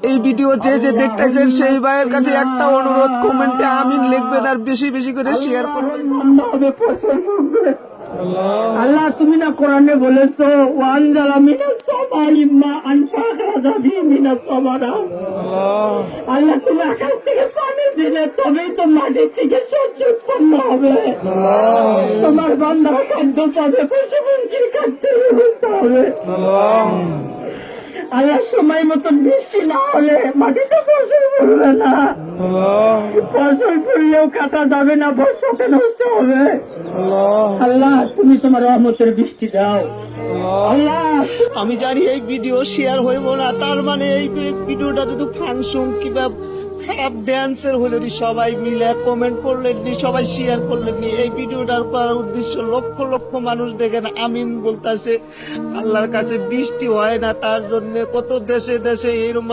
এই ভিডিও যে যে দেখতেছেন সেই ভাইয়ের কাছে একটা অনুরোধ, কমেন্টে আমিন লিখবেন আর বেশি বেশি করে শেয়ার করবেন। আল্লাহ তুমি না কোরআনে বলেছো ওয়ানজালা মিনাস সামাই মাআন ফাখাযাবি মিনাস সামারা। আল্লাহ তুমি আকাশ থেকে পানি দিলে তবেই তো মাটি থেকে শস্য উৎপন্ন হবে। তোমার বান্দারা খাদ্য পাবে, পশু পক্ষীর খাদ্য ব্যবস্থা হবে। আল্লাহ সময় মতন বৃষ্টি না হলে মাটিতে ফসল পড়বে না, ফসল পড়লেও কাটা যাবে না, বর্ষাতে নষ্ট হবে। আল্লাহ তুমি তোমার রহমতের বৃষ্টি দাও। আল্লাহ আমি জানি এই ভিডিও শেয়ার হইব না, তার মানে এই ভিডিওটা যদি ফাংশন কিংবা খারাপ ড্যান্সের হলে সবাই মিলে কমেন্ট করলেন নি, সবাই শেয়ার করলেন নি। এই ভিডিওটার করার উদ্দেশ্য লক্ষ লক্ষ মানুষ দেখেন আমিন বলতেছে, আল্লাহর কাছে বৃষ্টি হয় না, তার জন্য কত দেশে দেশে এরকম